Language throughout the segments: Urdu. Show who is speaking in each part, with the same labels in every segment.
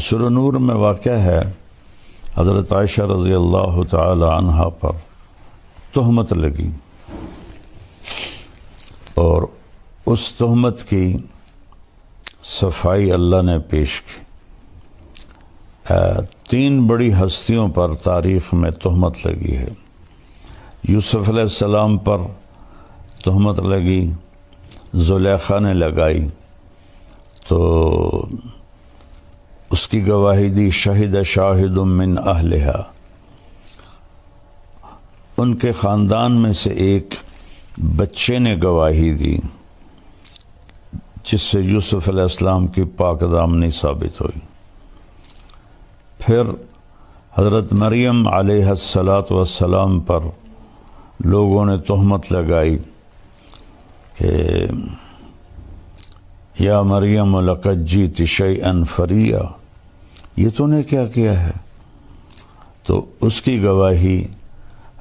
Speaker 1: سورہ نور میں واقع ہے حضرت عائشہ رضی اللہ تعالی عنہا پر تہمت لگی اور اس تہمت کی صفائی اللہ نے پیش کی۔ 3 بڑی ہستیوں پر تاریخ میں تہمت لگی ہے۔ یوسف علیہ السلام پر تہمت لگی، زلیخا نے لگائی تو اس کی گواہی دی شہد شاہد من اہلہا، ان کے خاندان میں سے ایک بچے نے گواہی دی جس سے یوسف علیہ السلام کی پاک دامنی ثابت ہوئی۔ پھر حضرت مریم علیہ السلام پر لوگوں نے تہمت لگائی کہ یا مریم لقد جئت شیئا فریا، یہ تو نے کیا کیا ہے؟ تو اس کی گواہی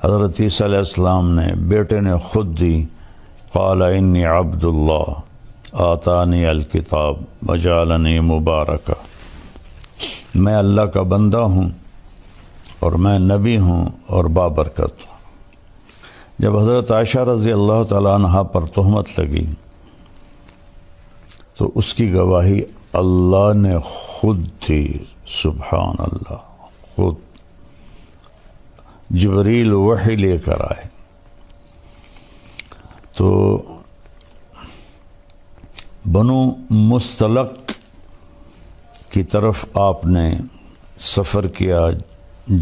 Speaker 1: حضرت عیسیٰ علیہ السلام نے بیٹے نے خود دی، قال انی عبد اللہ آتانی الکتاب وجعلنی مبارکا، میں اللہ کا بندہ ہوں اور میں نبی ہوں اور بابرکت ہوں۔ جب حضرت عائشہ رضی اللہ تعالیٰ عنہ پر تہمت لگی تو اس کی گواہی اللہ نے خود دی، سبحان اللہ، خود جبریل وحی لے کر آئے۔ تو بنو مستلق کی طرف آپ نے سفر کیا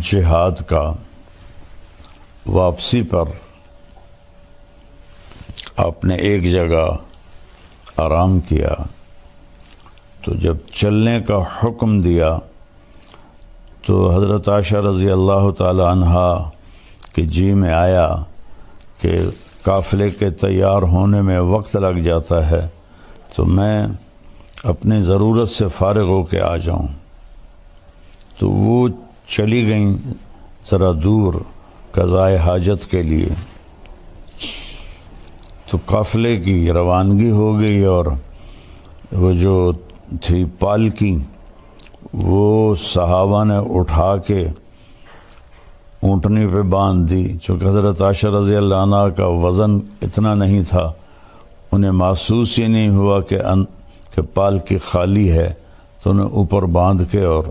Speaker 1: جہاد کا، واپسی پر آپ نے ایک جگہ آرام کیا، تو جب چلنے کا حکم دیا تو حضرت عائشہ رضی اللہ تعالی عنہا کے جی میں آیا کہ قافلے کے تیار ہونے میں وقت لگ جاتا ہے تو میں اپنی ضرورت سے فارغ ہو کے آ جاؤں۔ تو وہ چلی گئیں ذرا دور قضائے حاجت کے لیے، تو قافلے کی روانگی ہو گئی اور وہ جو تھی پالکی وہ صحابہ نے اٹھا کے اونٹنی پہ باندھ دی۔ چونکہ حضرت عائشہ رضی اللہ عنہ کا وزن اتنا نہیں تھا، انہیں محسوس ہی نہیں ہوا کہ پالکی خالی ہے، تو انہیں اوپر باندھ کے اور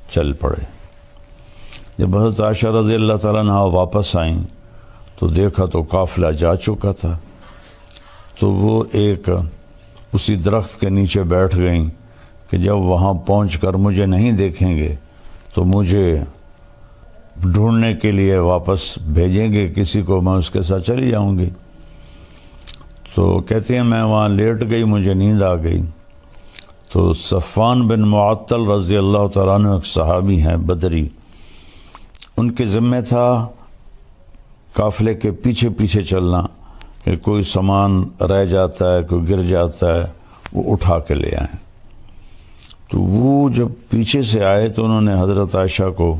Speaker 1: چل پڑے۔ جب حضرت عائشہ رضی اللہ تعالیٰ عنہ واپس آئیں تو دیکھا تو قافلہ جا چکا تھا، تو وہ ایک اسی درخت کے نیچے بیٹھ گئیں کہ جب وہاں پہنچ کر مجھے نہیں دیکھیں گے تو مجھے ڈھونڈنے کے لیے واپس بھیجیں گے کسی کو، میں اس کے ساتھ چلی جاؤں گی۔ تو کہتے ہیں میں وہاں لیٹ گئی، مجھے نیند آ گئی، تو صفوان بن معطل رضی اللہ تعالیٰ عنہ ایک صحابی ہیں بدری، ان کے ذمہ تھا قافلے کے پیچھے پیچھے چلنا کہ کوئی سامان رہ جاتا ہے، کوئی گر جاتا ہے، وہ اٹھا کے لے آئیں۔ تو وہ جب پیچھے سے آئے تو انہوں نے حضرت عائشہ کو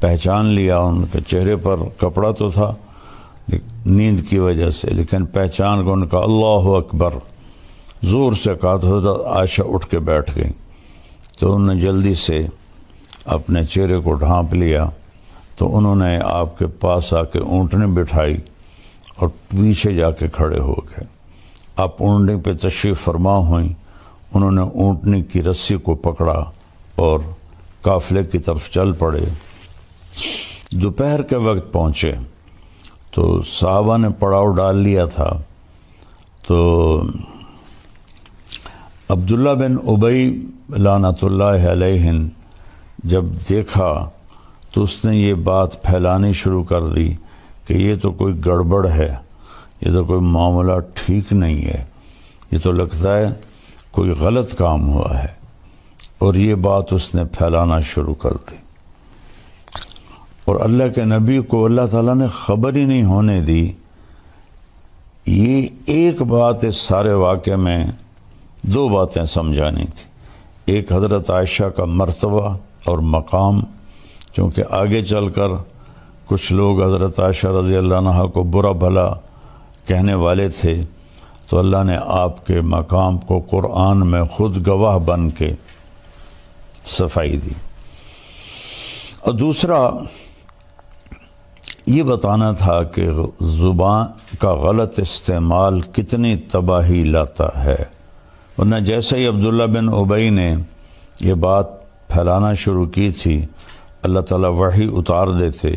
Speaker 1: پہچان لیا، ان کے چہرے پر کپڑا تو تھا نیند کی وجہ سے، لیکن پہچان کو ان کا اللہ اکبر زور سے کہا تو حضرت عائشہ اٹھ کے بیٹھ گئیں۔ تو انہوں نے جلدی سے اپنے چہرے کو ڈھانپ لیا، تو انہوں نے آپ کے پاس آ کے اونٹنی بٹھائی اور پیچھے جا کے کھڑے ہو گئے۔ آپ اونٹنی پہ تشریف فرما ہوئیں، انہوں نے اونٹنی کی رسی کو پکڑا اور قافلے کی طرف چل پڑے۔ دوپہر کے وقت پہنچے تو صحابہ نے پڑاؤ ڈال لیا تھا، تو عبداللہ بن ابی لعنت اللہ علیہ جب دیکھا تو اس نے یہ بات پھیلانی شروع کر دی کہ یہ تو کوئی گڑبڑ ہے، یہ تو کوئی معاملہ ٹھیک نہیں ہے، یہ تو لگتا ہے کوئی غلط کام ہوا ہے، اور یہ بات اس نے پھیلانا شروع کر دی۔ اور اللہ کے نبی کو اللہ تعالیٰ نے خبر ہی نہیں ہونے دی۔ یہ ایک بات اس سارے واقعے میں 2 باتیں سمجھانی تھی، ایک حضرت عائشہ کا مرتبہ اور مقام، چونکہ آگے چل کر کچھ لوگ حضرت عائشہ رضی اللہ عنہ کو برا بھلا کہنے والے تھے، تو اللہ نے آپ کے مقام کو قرآن میں خود گواہ بن کے صفائی دی۔ اور دوسرا یہ بتانا تھا کہ زبان کا غلط استعمال کتنی تباہی لاتا ہے، ورنہ جیسے ہی عبداللہ بن ابی نے یہ بات پھیلانا شروع کی تھی، اللہ تعالیٰ وحی اتار دیتے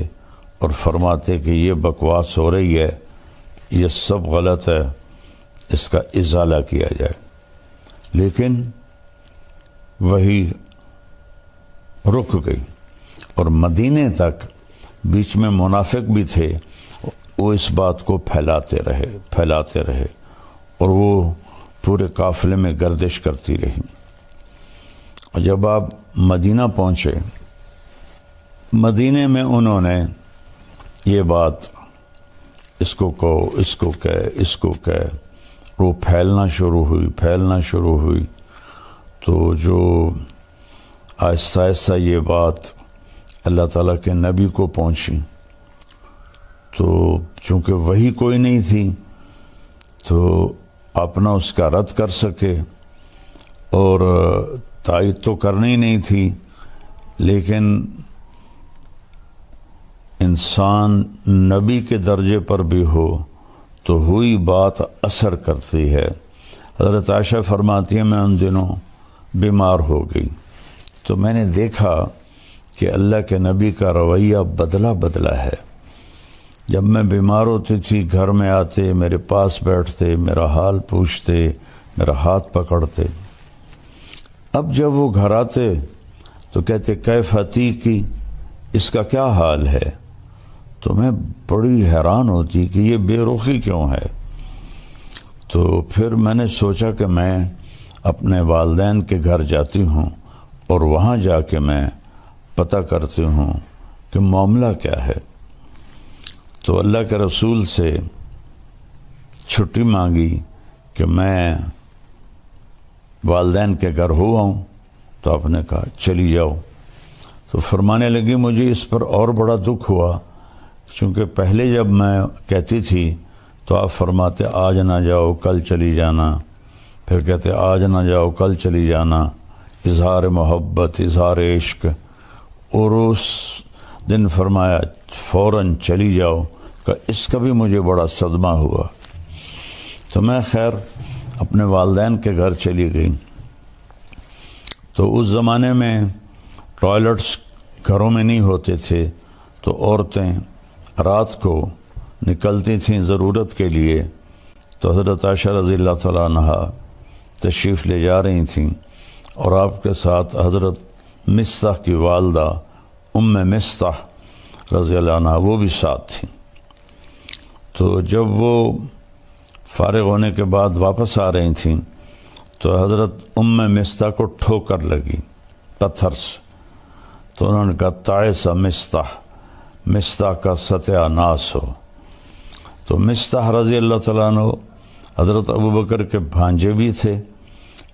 Speaker 1: اور فرماتے کہ یہ بکواس ہو رہی ہے، یہ سب غلط ہے، اس کا ازالہ کیا جائے۔ لیکن وہی رک گئی، اور مدینے تک بیچ میں منافق بھی تھے، وہ اس بات کو پھیلاتے رہے اور وہ پورے قافلے میں گردش کرتی رہی۔ اور جب آپ مدینہ پہنچے، مدینے میں انہوں نے یہ بات اس کو کہو، اس کو کہے، وہ پھیلنا شروع ہوئی، تو جو آہستہ آہستہ یہ بات اللہ تعالیٰ کے نبی کو پہنچی، تو چونکہ وہی کوئی نہیں تھی تو اپنا اس کا رد کر سکے، اور تائید تو کرنی نہیں تھی، لیکن انسان نبی کے درجے پر بھی ہو تو ہوئی بات اثر کرتی ہے۔ حضرت عائشہ فرماتی ہے میں ان دنوں بیمار ہو گئی، تو میں نے دیکھا کہ اللہ کے نبی کا رویہ بدلا ہے۔ جب میں بیمار ہوتی تھی گھر میں آتے، میرے پاس بیٹھتے، میرا حال پوچھتے، میرا ہاتھ پکڑتے۔ اب جب وہ گھر آتے تو کہتے کیف عتیقی، اس کا کیا حال ہے؟ تو میں بڑی حیران ہوتی کہ یہ بے رخی کیوں ہے۔ تو پھر میں نے سوچا کہ میں اپنے والدین کے گھر جاتی ہوں اور وہاں جا کے میں پتہ کرتی ہوں کہ معاملہ کیا ہے۔ تو اللہ کے رسول سے چھٹی مانگی کہ میں والدین کے گھر ہوا ہوں، تو آپ نے کہا چلی جاؤ۔ تو فرمانے لگی مجھے اس پر اور بڑا دکھ ہوا، چونکہ پہلے جب میں کہتی تھی تو آپ فرماتے آج نہ جاؤ کل چلی جانا، پھر کہتے آج نہ جاؤ کل چلی جانا، اظہار محبت، اظہار عشق، اور اس دن فرمایا فوراً چلی جاؤ، کہ اس کا بھی مجھے بڑا صدمہ ہوا۔ تو میں خیر اپنے والدین کے گھر چلی گئی۔ تو اس زمانے میں ٹوائلٹس گھروں میں نہیں ہوتے تھے، تو عورتیں رات کو نکلتی تھیں ضرورت کے لیے، تو حضرت عائشہ رضی اللہ تعالیٰ عنہ تشریف لے جا رہی تھیں، اور آپ کے ساتھ حضرت مصطح کی والدہ ام مصطح رضی اللہ عنہ وہ بھی ساتھ تھیں۔ تو جب وہ فارغ ہونے کے بعد واپس آ رہی تھیں تو حضرت ام مصطح کو ٹھوکر لگی پتھر سے، تو انہوں نے کہا تعس مصطح کا ستیہ ناس ہو۔ تو مصطح رضی اللہ تعالیٰ عنہ حضرت ابوبکر کے بھانجے بھی تھے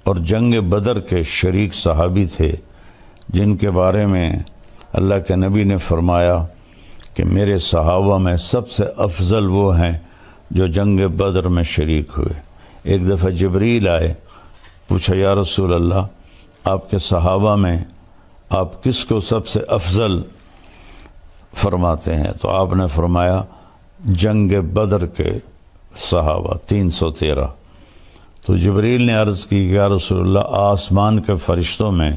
Speaker 1: اور جنگ بدر کے شریک صحابی تھے، جن کے بارے میں اللہ کے نبی نے فرمایا کہ میرے صحابہ میں سب سے افضل وہ ہیں جو جنگ بدر میں شریک ہوئے۔ ایک دفعہ جبریل آئے، پوچھا یا رسول اللہ آپ کے صحابہ میں آپ کس کو سب سے افضل فرماتے ہیں؟ تو آپ نے فرمایا جنگ بدر کے صحابہ 313۔ تو جبریل نے عرض کی کہ یا رسول اللہ آسمان کے فرشتوں میں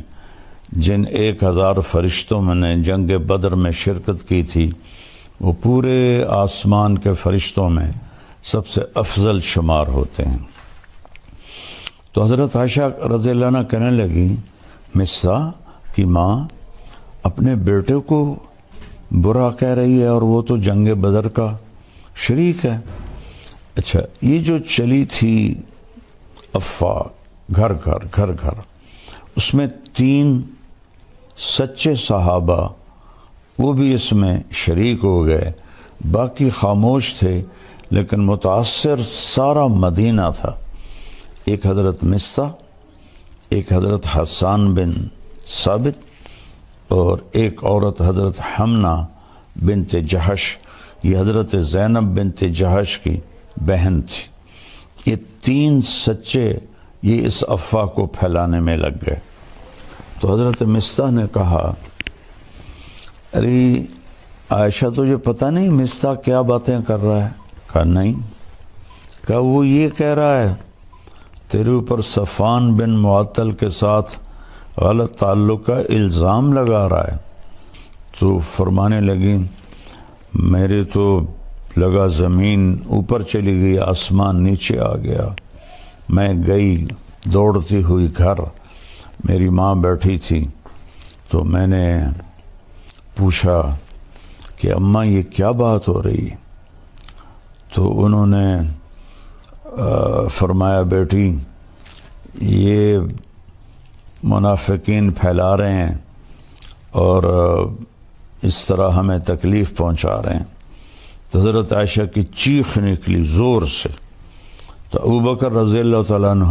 Speaker 1: جن 1000 فرشتوں میں نے جنگ بدر میں شرکت کی تھی، وہ پورے آسمان کے فرشتوں میں سب سے افضل شمار ہوتے ہیں۔ تو حضرت عائشہ رضی اللہ عنہ کہنے لگی مصطح کی ماں اپنے بیٹے کو برا کہہ رہی ہے اور وہ تو جنگ بدر کا شریک ہے۔ اچھا، یہ جو چلی تھی افواہ گھر گھر، اس میں 3 سچے صحابہ وہ بھی اس میں شریک ہو گئے، باقی خاموش تھے، لیکن متاثر سارا مدینہ تھا۔ ایک حضرت مصطح، ایک حضرت حسان بن ثابت، اور ایک عورت حضرت حمنہ بنت جہش، یہ حضرت زینب بنت جہش کی بہن تھی۔ یہ 3 سچے یہ اس افواہ کو پھیلانے میں لگ گئے۔ تو حضرت مستح نے کہا ارے عائشہ تجھے پتہ نہیں مستح کیا باتیں کر رہا ہے؟ کہا نہیں۔ کہا وہ یہ کہہ رہا ہے تیرے اوپر صفوان بن معطل کے ساتھ غلط تعلق کا الزام لگا رہا ہے۔ تو فرمانے لگی میرے تو لگا زمین اوپر چلی گئی، آسمان نیچے آ گیا۔ میں گئی دوڑتی ہوئی گھر، میری ماں بیٹھی تھی، تو میں نے پوچھا کہ اماں یہ کیا بات ہو رہی؟ تو انہوں نے فرمایا بیٹی یہ منافقین پھیلا رہے ہیں اور اس طرح ہمیں تکلیف پہنچا رہے ہیں۔ تو حضرت عائشہ کی چیخ نکلی زور سے، تو ابوبکر رضی اللہ تعالیٰ عنہ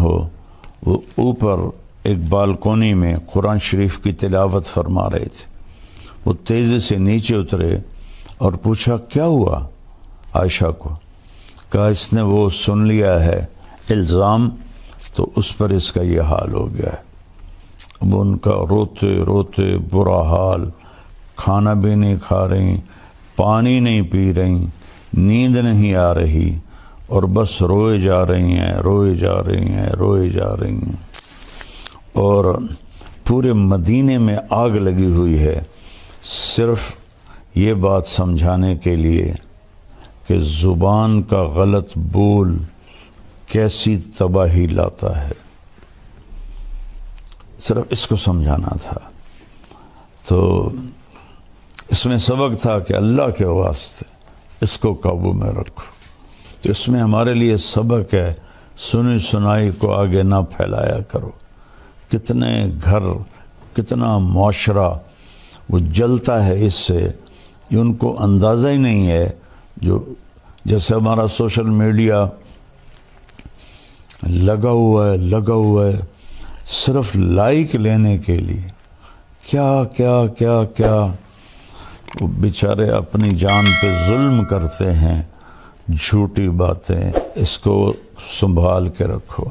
Speaker 1: وہ اوپر ایک بالکونی میں قرآن شریف کی تلاوت فرما رہے تھے۔ وہ تیزی سے نیچے اترے اور پوچھا کیا ہوا عائشہ کو؟ کہا اس نے وہ سن لیا ہے الزام، تو اس پر اس کا یہ حال ہو گیا ہے۔ اب ان کا روتے روتے برا حال، کھانا بھی نہیں کھا رہی، پانی نہیں پی رہی، نیند نہیں آ رہی، اور بس روئے جا رہی ہیں روئے جا رہی ہیں روئے جا رہی ہیں۔ اور پورے مدینے میں آگ لگی ہوئی ہے صرف یہ بات سمجھانے کے لیے کہ زبان کا غلط بول کیسی تباہی لاتا ہے، صرف اس کو سمجھانا تھا۔ تو اس میں سبق تھا کہ اللہ کے واسطے اس کو قابو میں رکھو۔ تو اس میں ہمارے لیے سبق ہے سنی سنائی کو آگے نہ پھیلایا کرو۔ کتنے گھر، کتنا معاشرہ وہ جلتا ہے اس سے، یہ ان کو اندازہ ہی نہیں ہے۔ جو جیسے ہمارا سوشل میڈیا لگا ہوا ہے صرف لائک لینے کے لیے، کیا کیا کیا کیا وہ بیچارے اپنی جان پہ ظلم کرتے ہیں، جھوٹی باتیں۔ اس کو سنبھال کے رکھو۔